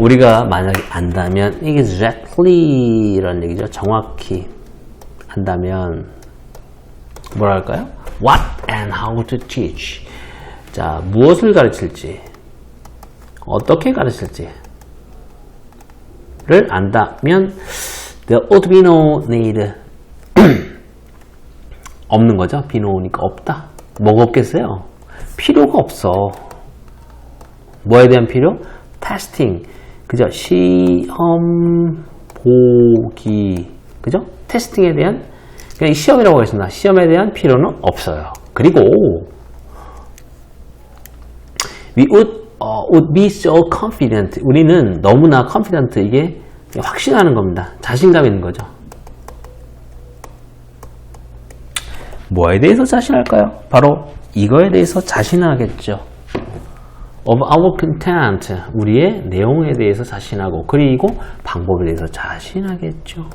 우리가 만약에 안다면 이게 exactly 이런 얘기죠. 정확히 안다면 뭐랄까요? What and how to teach. 자, 무엇을 가르칠지, 어떻게 가르칠지를 안다면 there ought to be no need. 없는 거죠. be no니까 없다. 뭐가 없겠어요? 필요가 없어. 뭐에 대한 필요? 테스팅. 그죠? 시험 보기. 그죠? 테스팅에 대한, 그냥 시험이라고 하겠습니다. 시험에 대한 필요는 없어요. 그리고 we would be so confident. 우리는 너무나 confident. 이게 확신하는 겁니다. 자신감 있는 거죠. 뭐에 대해서 자신할까요? 바로 이거에 대해서 자신하겠죠. Of our content. 우리의 내용에 대해서 자신하고, 그리고 방법에 대해서 자신하겠죠.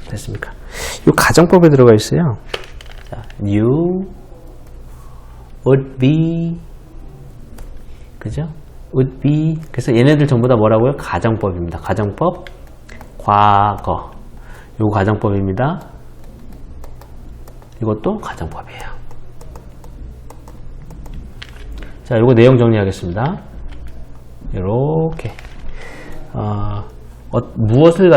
됐습니까? 이 가정법에 들어가 있어요. 자, you would be, 그죠? would be. 그래서 얘네들 전부 다 뭐라고요? 가정법입니다. 가정법, 과거. 요 가정법입니다. 이것도 가정법이에요. 자, 요거 내용 정리하겠습니다. 이렇게 무엇을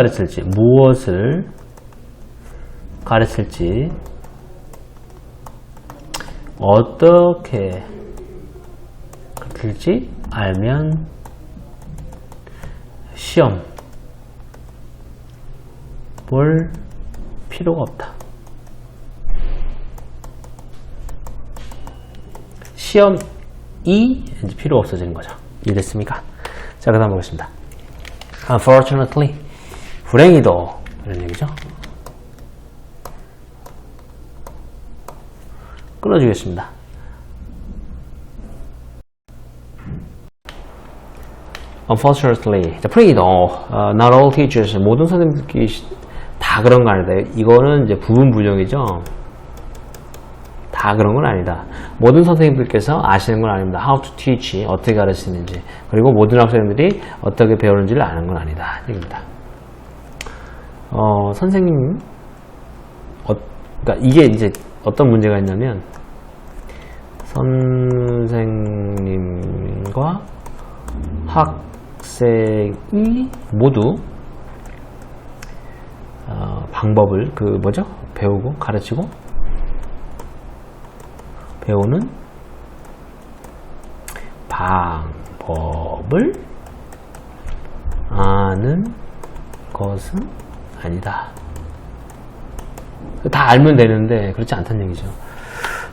가르칠지, 어떻게 가르칠지 알면 시험 볼 필요가 없다. 시험이 이제 필요 없어지는 거죠. 이해됐습니까? 자, 그 다음 보겠습니다. Unfortunately, 불행히도, 이런 얘기죠. 끊어주겠습니다. Unfortunately, 불행히도, not all teachers, 모든 선생님들끼리 다 그런 거 아니다. 이거는 이제 부분 부정이죠. 다 그런 건 아니다. 모든 선생님들께서 아시는 건 아닙니다. How to teach, 어떻게 가르치는지, 그리고 모든 학생들이 어떻게 배우는지를 아는 건 아니다. 얘기입니다. 선생님, 그러니까 이게 이제 어떤 문제가 있냐면, 선생님과 학생이 모두 방법을 배우고 가르치고 배우는 방법을 아는 것은 아니다. 다 알면 되는데 그렇지 않다는 얘기죠.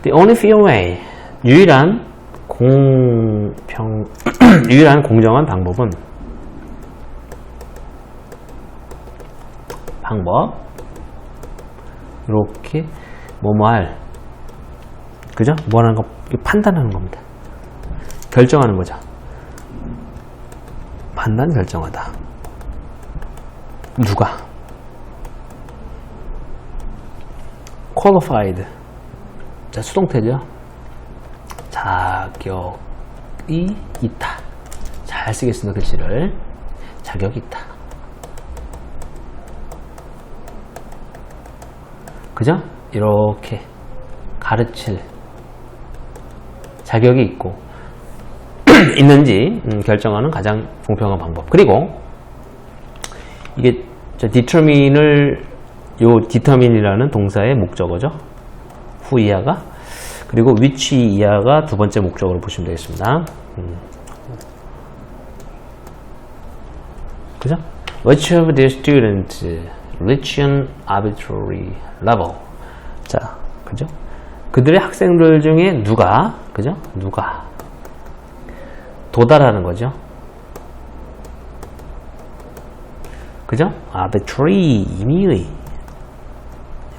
The only fair way, 유일한 공정한 방법은 이렇게 뭐할, 그죠? 뭐라는 거 판단하는 겁니다. 결정하는 거죠. 판단, 결정하다. 누가? qualified. 자, 수동태죠. 자격이 있다. 잘 쓰겠습니다. 글씨를. 자격이 있다. 그죠? 이렇게 가르칠 자격이 있고 있는지 결정하는 가장 공평한 방법. 그리고 이게 determine이라는 동사의 목적어죠. 후 이하가, 그리고 which 이하가 두 번째 목적어로 보시면 되겠습니다. 그죠? Which of the students reach an arbitrary level. 자, 그죠? 그들의 학생들 중에 누가 도달하는 거죠. 그죠? arbitrary, 임의의.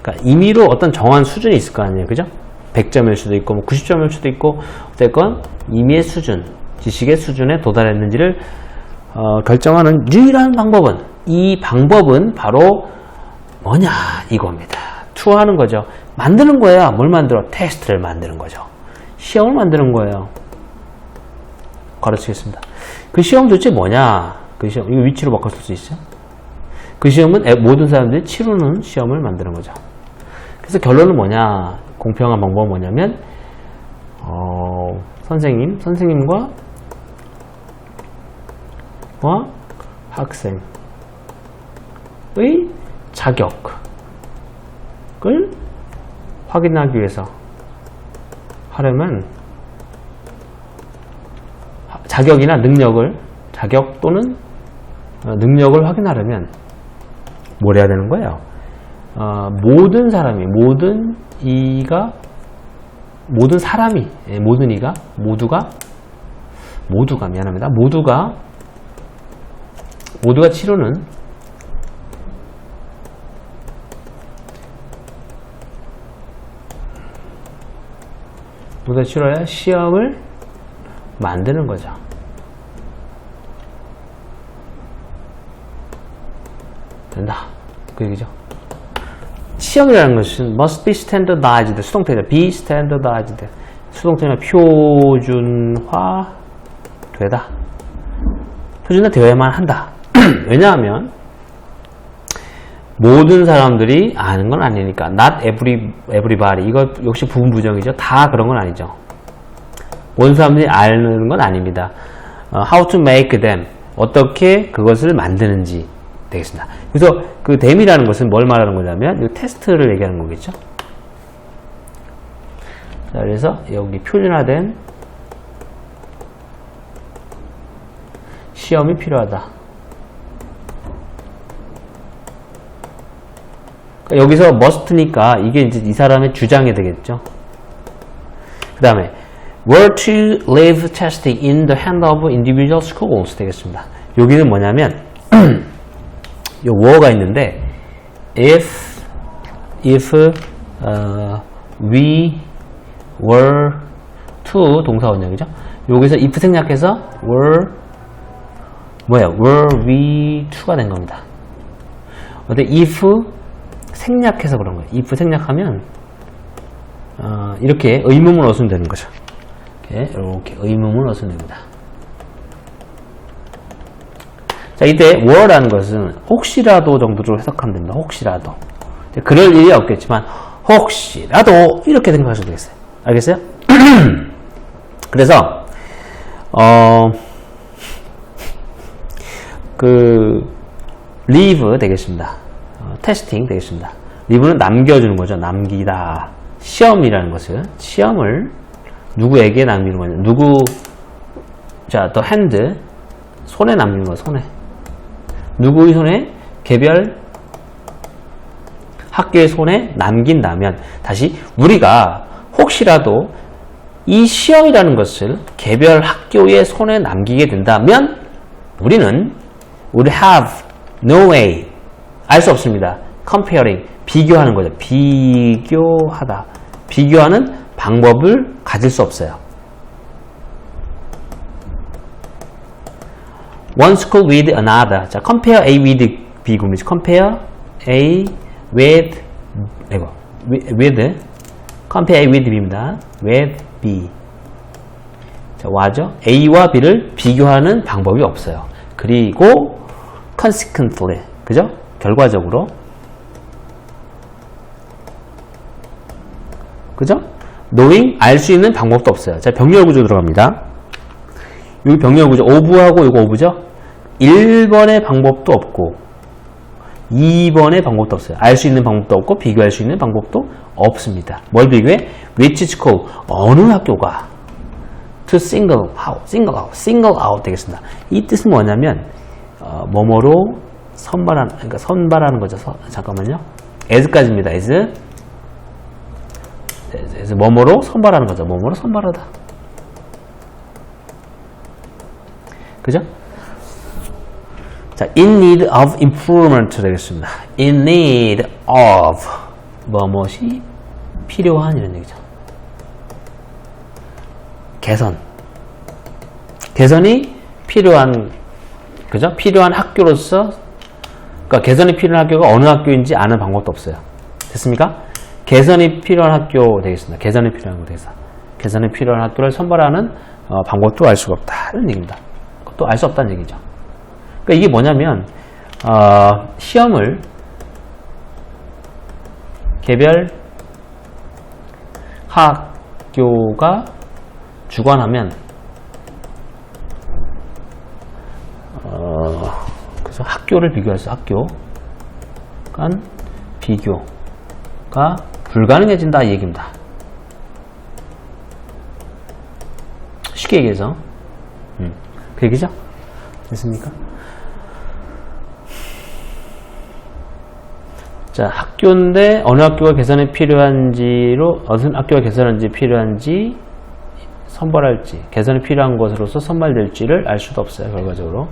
그러니까 임의로 어떤 정한 수준이 있을 거 아니에요. 그죠? 100점일 수도 있고, 90점일 수도 있고, 어쨌건 임의의 수준, 지식의 수준에 도달했는지를 결정하는 유일한 방법은, 이 방법은 바로 뭐냐, 이겁니다. 투하는 거죠. 만드는 거예요. 뭘 만들어? 테스트를 만드는 거죠. 시험을 만드는 거예요. 가르치겠습니다. 그 시험 도대체 뭐냐? 그 시험, 이거 위치로 바꿔 쓸 수 있어요? 그 시험은 모든 사람들이 치르는 시험을 만드는 거죠. 그래서 결론은 뭐냐? 공평한 방법은 뭐냐면, 선생님과 학생의 자격을 확인하기 위해서 하려면 자격 또는 능력을 확인하려면 뭘 해야 되는 거예요? 모든 사람이 치러야 시험을 만드는 거죠. 된다. 그 얘기죠. 시험이라는 것은 must be standardized. 수동태죠. be standardized. 수동태는 표준화되다. 표준화되어야만 한다. 왜냐하면 모든 사람들이 아는 건 아니니까. Not everybody. 이거 역시 부분부정이죠. 다 그런 건 아니죠. 모든 사람들이 아는 건 아닙니다. How to make them. 어떻게 그것을 만드는지 되겠습니다. 그래서 그 them이라는 것은 뭘 말하는 거냐면 이 테스트를 얘기하는 거겠죠. 자, 그래서 여기 표준화된 시험이 필요하다. 그러니까 여기서 must니까 이게 이제 이 사람의 주장이 되겠죠. 그 다음에 were to leave testing in the hand of individual schools 되겠습니다. 여기는 뭐냐면 요 were가 있는데 if we were to 동사 원형이죠. 여기서 if 생략해서 were we to가 된 겁니다. 근데 if 생략해서 그런 거예요. if 생략하면 이렇게 의문문 얻으면 되는 거죠. 이렇게 의문문 얻으면 됩니다. 자, 이때 were라는 것은 혹시라도 정도로 해석하면 됩니다. 혹시라도. 그럴 일이 없겠지만 혹시라도 이렇게 생각하셔도 되겠어요. 알겠어요? 그래서 leave 되겠습니다. 테스팅 되겠습니다. leave는 남겨주는 거죠. 남기다. 시험이라는 것은 시험을 누구에게 남기는 거냐. 자, the hand 손에 남기는 거예요. 손에. 누구의 손에? 개별 학교의 손에 남긴다면, 다시 우리가 혹시라도 이 시험이라는 것을 개별 학교의 손에 남기게 된다면 우리는 would have no way, 알 수 없습니다. comparing, 비교하는 거죠. 비교하다. 비교하는 방법을 가질 수 없어요. One school with another. 자, compare A with B 구문이죠. compare A with, compare A with B입니다. with B. 자, 와죠? A와 B를 비교하는 방법이 없어요. 그리고 consequently, 그죠? 결과적으로, 그죠? knowing, 알 수 있는 방법도 없어요. 자, 병렬 구조 들어갑니다. 여기 병렬 구조, of하고 이거 of죠? 1번의 방법도 없고 2번의 방법도 없어요. 알 수 있는 방법도 없고 비교할 수 있는 방법도 없습니다. 뭘 비교해? Which school, 어느 학교가 to single out 되겠습니다. 이 뜻은 뭐냐면 뭐뭐로 선발하는, 그러니까 선발하는 거죠. 잠깐만요. as까지입니다. as 뭐뭐로 선발하는 거죠. 뭐뭐로 선발하다. 그죠? 자, in need of improvement 되겠습니다. in need of 무엇이 필요한 이런 얘기죠. 개선이 필요한, 그죠? 필요한 학교로서, 그러니까 개선이 필요한 학교가 어느 학교인지 아는 방법도 없어요. 됐습니까? 개선이 필요한 학교 되겠습니다. 개선이 필요한 거 되겠습니다. 개선이 필요한 학교를 선발하는 방법도 알 수가 없다. 이런 얘기입니다. 또 알 수 없다는 얘기죠. 그러니까 이게 뭐냐면 시험을 개별 학교가 주관하면 그래서 학교를 비교해서 학교 간 비교가 불가능해진다 이 얘기입니다. 쉽게 얘기해서 그 얘기죠? 됐습니까? 자, 학교인데 어느 학교가 개선이 필요한지로 어떤 학교가 개선한지 필요한지 선발할지 개선이 필요한 것으로서 선발될지를 알 수도 없어요. 결과적으로.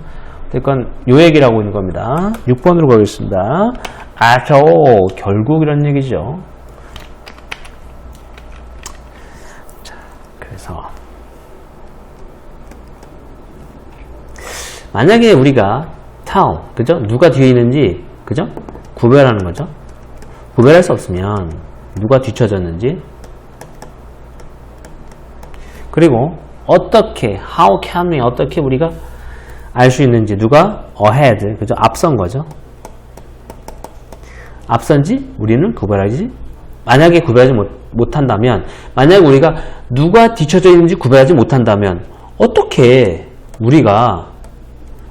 그러니까 요 얘기를 하고 있는 겁니다. 6번으로 가겠습니다. 결국 이런 얘기죠. 자, 그래서 만약에 우리가 tell, 그죠? 누가 뒤에 있는지, 그죠? 구별하는 거죠. 구별할 수 없으면 누가 뒤쳐졌는지, 그리고 어떻게, how can we, 어떻게 우리가 알 수 있는지, 누가 ahead, 그죠? 앞선 거죠. 앞선지 우리는 구별하지, 만약에 구별하지 못한다면, 만약에 우리가 누가 뒤쳐져 있는지 구별하지 못한다면 어떻게 우리가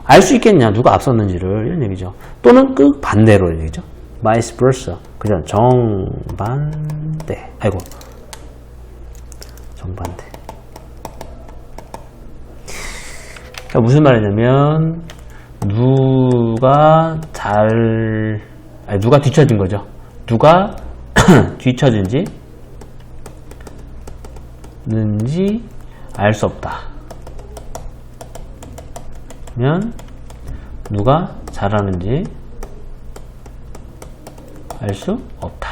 알 수 있겠냐, 누가 앞섰는지를, 이런 얘기죠. 또는 그 반대로 이런 얘기죠. vice versa. 그죠? 정반대. 아이고. 정반대. 그러니까 무슨 말이냐면, 누가 뒤처진 거죠. 누가 뒤처진지, 는지 알 수 없다. 면 누가 잘하는지 알 수 없다.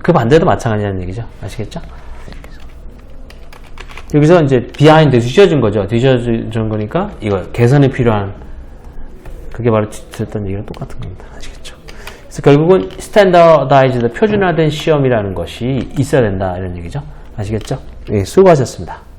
그 반대도 마찬가지라는 얘기죠. 아시겠죠? 여기서 이제 behind 뒤쳐진 거죠. 뒤쳐진 거니까 이거 개선이 필요한, 그게 바로 뒤쳐졌다는 얘기랑 똑같은 겁니다. 아시겠죠? 그래서 결국은 standardized 표준화된 시험이라는 것이 있어야 된다 이런 얘기죠. 아시겠죠? 예, 수고하셨습니다.